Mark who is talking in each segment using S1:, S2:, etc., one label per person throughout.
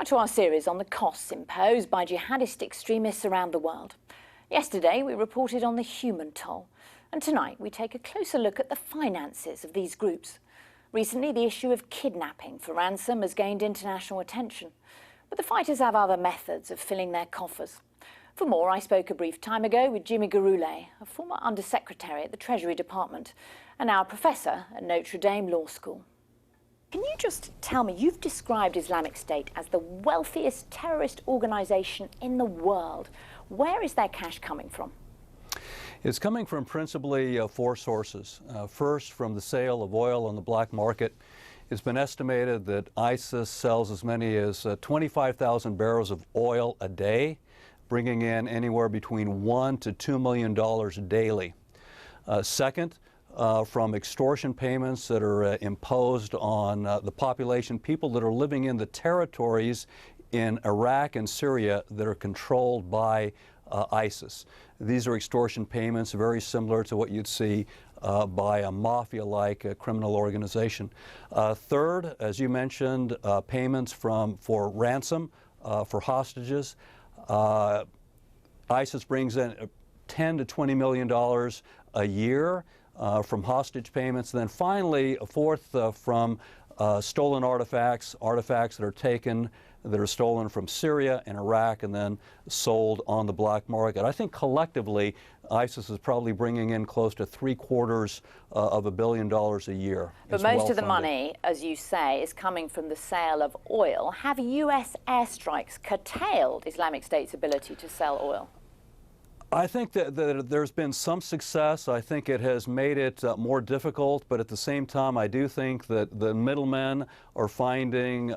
S1: Now to our series on the costs imposed by jihadist extremists around the world. Yesterday we reported on the human toll, and tonight we take a closer look at the finances of these groups. Recently, the issue of kidnapping for ransom has gained international attention, but the fighters have other methods of filling their coffers. For more, I spoke a brief time ago with Jimmy Gurule, a former Undersecretary at the Treasury Department and now a professor at Notre Dame Law School. Can you just tell me, you've described Islamic State as the wealthiest terrorist organisation in the world. Where is their cash coming from?
S2: It's coming from principally four sources. First, from the sale of oil on the black market. It's been estimated that ISIS sells as many as 25,000 barrels of oil a day, bringing in anywhere between $1 to $2 million daily. Second, from extortion payments that are imposed on the population, people that are living in the territories in Iraq and Syria that are controlled by ISIS. These are extortion payments very similar to what you'd see by a mafia-like criminal organization. Third, as you mentioned, payments for ransom for hostages. ISIS brings in $10 to $20 million a year from hostage payments. And then finally, a fourth from stolen artifacts that are taken, that are stolen from Syria and Iraq and then sold on the black market. I think collectively, ISIS is probably bringing in close to $750 million a year.
S1: But most of the money, as you say, is coming from the sale of oil. Have US airstrikes curtailed Islamic State's ability to sell oil?
S2: I think that there's been some success. I think it has made it more difficult, but at the same time, I do think that the middlemen are finding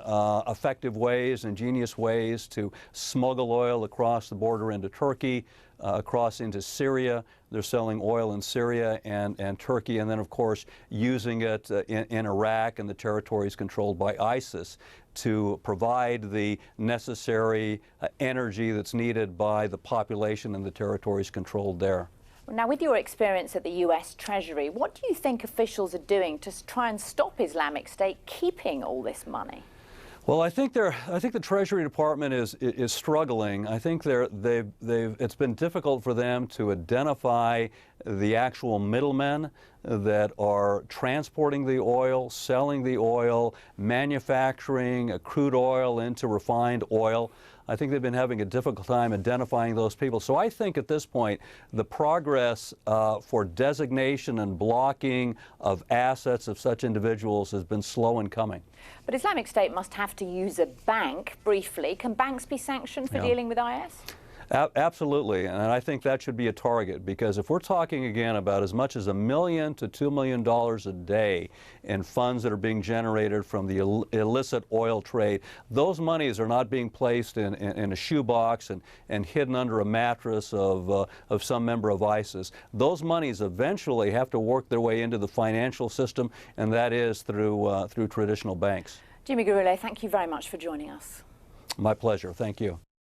S2: effective ways, ingenious ways to smuggle oil across the border into Turkey, across into Syria. They're selling oil in Syria and Turkey, and then, of course, using it in Iraq and the territories controlled by ISIS to provide the necessary energy that's needed by the population in the territories controlled there.
S1: Now, with your experience at the US Treasury, what do you think officials are doing to try and stop Islamic State keeping all this money?
S2: Well, I think the Treasury Department is struggling. I think it's been difficult for them to identify the actual middlemen that are transporting the oil, selling the oil, manufacturing crude oil into refined oil. I think they've been having a difficult time identifying those people. So I think at this point, the progress for designation and blocking of assets of such individuals has been slow in coming.
S1: But Islamic State must have to use a bank briefly. Can banks be sanctioned for dealing with IS?
S2: Absolutely, and I think that should be a target, because if we're talking again about as much as $1 million to $2 million a day in funds that are being generated from the illicit oil trade, those monies are not being placed in a shoebox and hidden under a mattress of some member of ISIS. Those monies eventually have to work their way into the financial system, and that is through traditional banks.
S1: Jimmy Gurule, thank you very much for joining us.
S2: My pleasure. Thank you.